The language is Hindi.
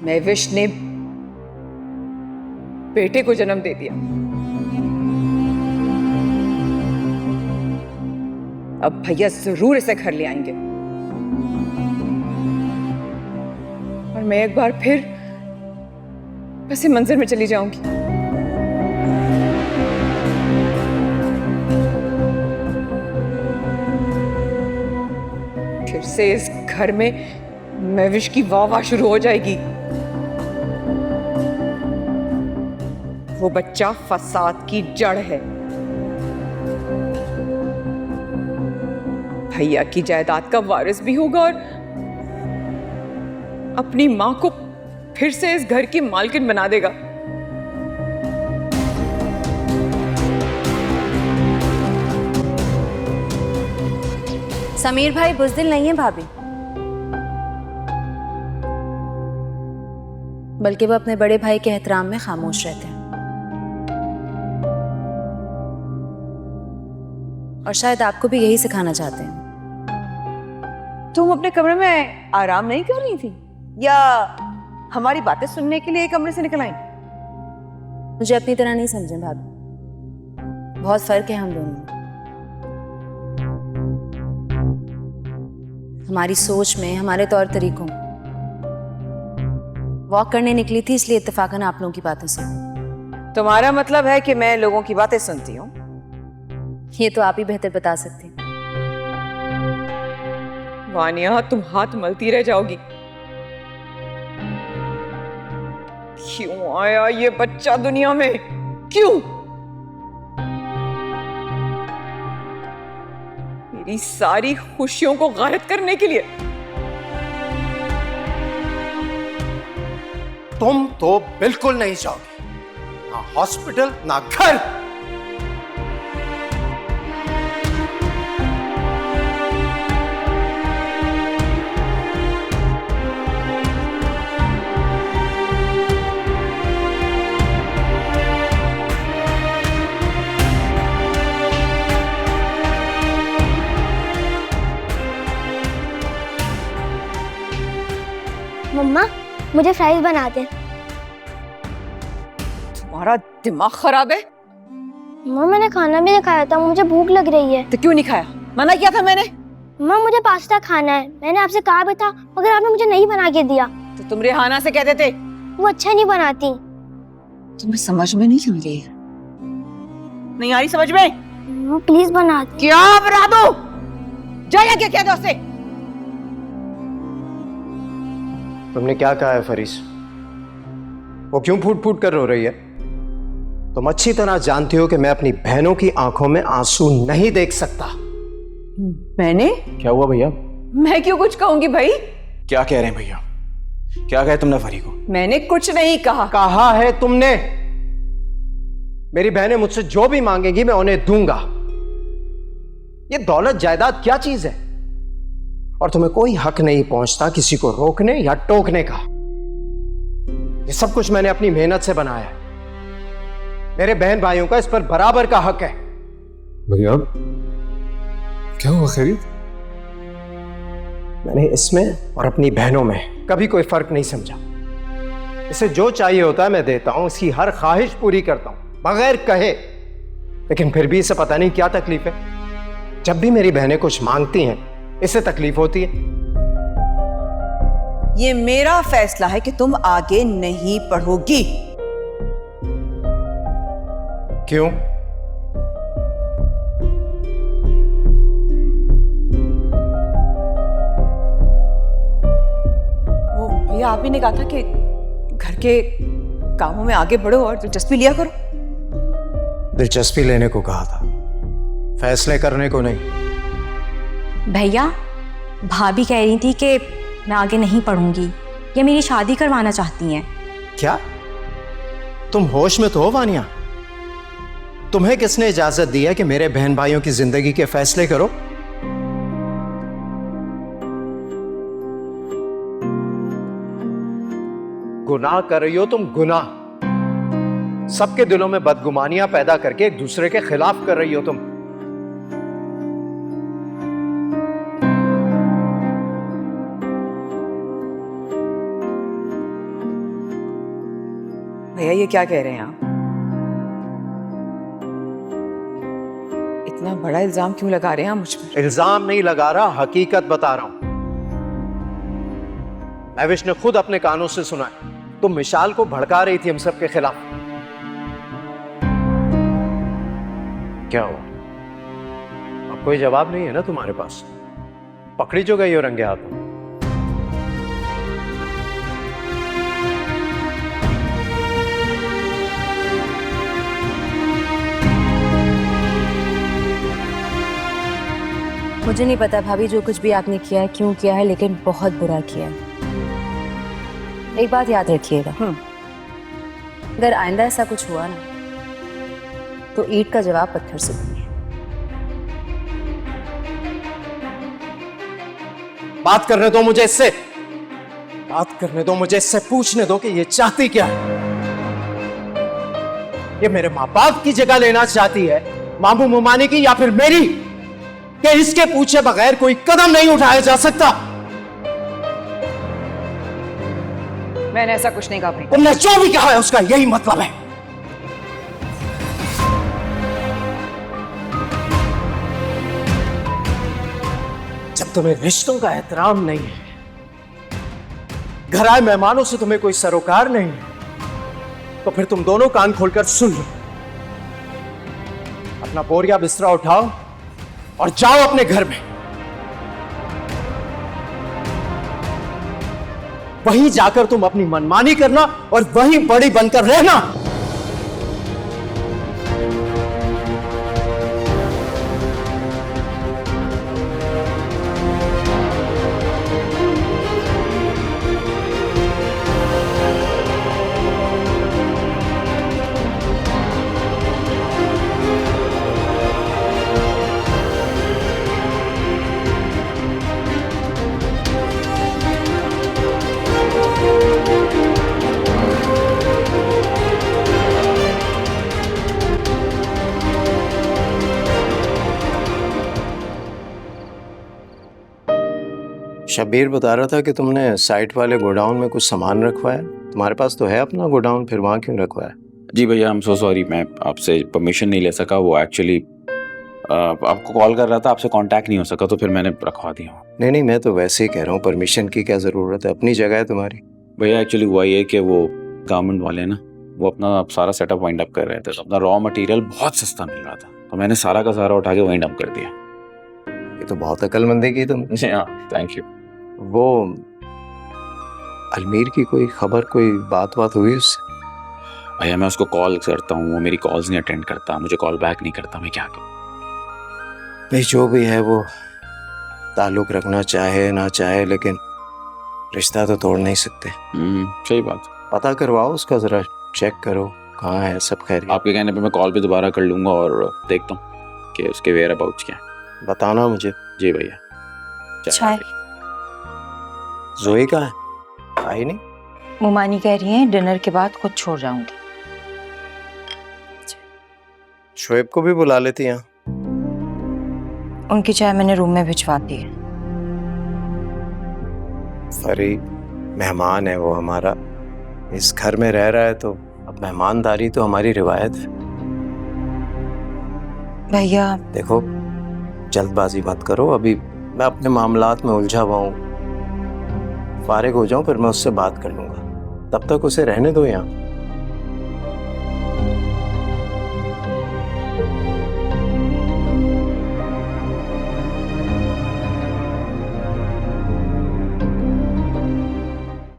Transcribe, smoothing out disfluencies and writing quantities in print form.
महविश ने बेटे को जन्म दे दिया। अब भैया जरूर इसे घर ले आएंगे और मैं एक बार फिर ऐसे मंजर में चली जाऊंगी। फिर से इस घर में महविश की वाह वाह शुरू हो जाएगी। वो बच्चा फसाद की जड़ है। भैया की जायदाद का वारिस भी होगा और अपनी मां को फिर से इस घर की मालकिन बना देगा। समीर भाई बुज़दिल नहीं है भाभी, बल्कि वो अपने बड़े भाई के एहतराम में खामोश रहते हैं और शायद आपको भी यही सिखाना चाहते हैं। तुम अपने कमरे में आराम नहीं कर रही थी या हमारी बातें सुनने के लिए कमरे से निकल आई? मुझे अपनी तरह नहीं समझें भाभी, बहुत फर्क है हम दोनों में। हमारी सोच में, हमारे तौर तरीकों में। वॉक करने निकली थी इसलिए इत्तेफाकन आप लोगों की बातें सुनी। तुम्हारा मतलब है कि मैं लोगों की बातें सुनती हूँ? ये तो आप ही बेहतर बता सकती हैं। वानिया, तुम हाथ मलती रह जाओगी। क्यों आया ये बच्चा दुनिया में? क्यों? मेरी सारी खुशियों को गायब करने के लिए। तुम तो बिल्कुल नहीं जाओगी, ना हॉस्पिटल ना घर। मम्मा मुझे फ्राइज बना दे। तुम्हारा दिमाग खराब है? मम्मा मैंने खाना भी नहीं खाया था, मुझे भूख लग रही है। तो क्यों नहीं खाया? मना किया था मैंने। मम्मा मुझे पास्ता खाना है, मैंने आपसे कहा भी था मगर आपने मुझे नहीं बना के दिया। तो तुम रेहाना से कह देते। वो अच्छा नहीं बनाती। तुम्हें समझ में नहीं आ रही है? नहीं आ रही समझ में? मम्मा प्लीज बना दो। क्या बना दो? जाया क्या कह दो उससे? तुमने क्या कहा है फरीस? वो क्यों फूट फूट कर रो रही है? तुम अच्छी तरह जानती हो कि मैं अपनी बहनों की आंखों में आंसू नहीं देख सकता। मैंने? क्या हुआ भैया? मैं क्यों कुछ कहूंगी भाई? क्या कह रहे हैं भैया? क्या कहा तुमने फरी को? मैंने कुछ नहीं कहा। कहा है तुमने। मेरी बहनें मुझसे जो भी मांगेंगी मैं उन्हें दूंगा। ये दौलत जायदाद क्या चीज है? और तुम्हें कोई हक नहीं पहुंचता किसी को रोकने या टोकने का। ये सब कुछ मैंने अपनी मेहनत से बनाया है। मेरे बहन भाइयों का इस पर बराबर का हक है। भैया क्या हुआ? खैरियत? मैंने इसमें और अपनी बहनों में कभी कोई फर्क नहीं समझा। इसे जो चाहिए होता है मैं देता हूं, इसकी हर ख्वाहिश पूरी करता हूं बगैर कहे। लेकिन फिर भी इसे पता नहीं क्या तकलीफ है। जब भी मेरी बहनें कुछ मांगती हैं इससे तकलीफ होती है। ये मेरा फैसला है कि तुम आगे नहीं पढ़ोगी। क्यों? वो भैया आप ही ने कहा था कि घर के कामों में आगे बढ़ो और दिलचस्पी लिया करो। दिलचस्पी लेने को कहा था, फैसले करने को नहीं। भैया भाभी कह रही थी कि मैं आगे नहीं पढ़ूंगी, ये मेरी शादी करवाना चाहती हैं। क्या तुम होश में तो हो वानिया? तुम्हें किसने इजाजत दी है कि मेरे बहन भाइयों की जिंदगी के फैसले करो? गुनाह कर रही हो तुम, गुनाह। सबके दिलों में बदगुमानियां पैदा करके एक दूसरे के खिलाफ कर रही हो तुम। भैया ये क्या कह रहे हैं आप? इतना बड़ा इल्जाम क्यों लगा रहे हैं आप मुझ पर? इल्जाम नहीं लगा रहा, हकीकत बता रहा हूं। महविश ने खुद अपने कानों से सुना है, तुम विशाल को भड़का रही थी हम सब के खिलाफ। क्या हुआ? अब कोई जवाब नहीं है ना तुम्हारे पास? पकड़ी जो गई हो रंगे हाथों। मुझे नहीं पता भाभी जो कुछ भी आपने किया है क्यों किया है, लेकिन बहुत बुरा किया है। एक बात याद रखिएगा, अगर आइंदा ऐसा कुछ हुआ ना तो ईंट का जवाब पत्थर से दीजिए। बात करने दो मुझे इससे, बात करने दो मुझे इससे, पूछने दो कि ये चाहती क्या है। ये मेरे माँ बाप की जगह लेना चाहती है, मामू मुमानी की, या फिर मेरी, कि इसके पूछे बगैर कोई कदम नहीं उठाया जा सकता। मैंने ऐसा कुछ नहीं कहा भाई। तुमने जो भी कहा है उसका यही मतलब है। जब तुम्हें रिश्तों का एहतराम नहीं है, घर आए मेहमानों से तुम्हें कोई सरोकार नहीं है, तो फिर तुम दोनों कान खोलकर सुन लो। अपना बोरिया बिस्तरा उठाओ और जाओ अपने घर में। वहीं जाकर तुम अपनी मनमानी करना और वहीं बड़ी बनकर रहना। शब्बीर बता रहा था कि तुमने साइट वाले गोडाउन में कुछ सामान रखवाया। तुम्हारे पास तो है अपना गोडाउन, फिर वहां क्यों रखवाया? जी भैया, आई एम सो सॉरी, मैं आपसे परमिशन नहीं ले सका। वो एक्चुअली आपको कॉल कर रहा था, आपसे कांटेक्ट नहीं हो सका, तो फिर मैंने रखवा दिया। नहीं नहीं, मैं तो वैसे ही कह रहा हूँ, परमिशन की क्या जरूरत है, अपनी जगह है तुम्हारी। भैया एक्चुअली हुआ ये कि वो गवर्नमेंट वाले ना, वो अपना सारा सेटअप वाइंड अप कर रहे थे, तो अपना रॉ मटेरियल बहुत सस्ता मिल रहा था, तो मैंने सारा का सारा उठा के वाइंड अप कर दिया। ये तो बहुत अक्लमंदी की तुमने। हाँ, थैंक यू। वो अलमीर की कोई खबर, कोई बात हुई उससे? भैया मैं उसको कॉल करता हूँ, वो मेरी कॉल्स नहीं अटेंड करता, मुझे कॉल बैक नहीं करता, मैं क्या करूँ? भाई जो भी है, वो ताल्लुक रखना चाहे ना चाहे, लेकिन रिश्ता तो तोड़ नहीं सकते। सही बात। पता करवाओ उसका, जरा चेक करो कहाँ है, सब खैर। आपके कहने पे मैं कॉल पे दोबारा कर लूंगा और देखता हूँ कि उसके वेयर अबाउट क्या है। बताना मुझे। जी भैया। चाय जोई कहाँ है? आई नहीं? मुमानी कह रही है डिनर के बाद खुद छोड़ जाऊंगी। शोएब को भी बुला लेती यहाँ। उनकी चाय मैंने रूम में भिजवा दी है। फरी मेहमान है वो हमारा, इस घर में रह रहा है, तो अब मेहमानदारी तो हमारी रिवायत है। भैया देखो, जल्दबाजी मत करो, अभी मैं अपने मामलात में उलझा हुआ हूँ, फारिग हो जाऊं फिर मैं उससे बात कर लूंगा, तब तक उसे रहने दो यहाँ।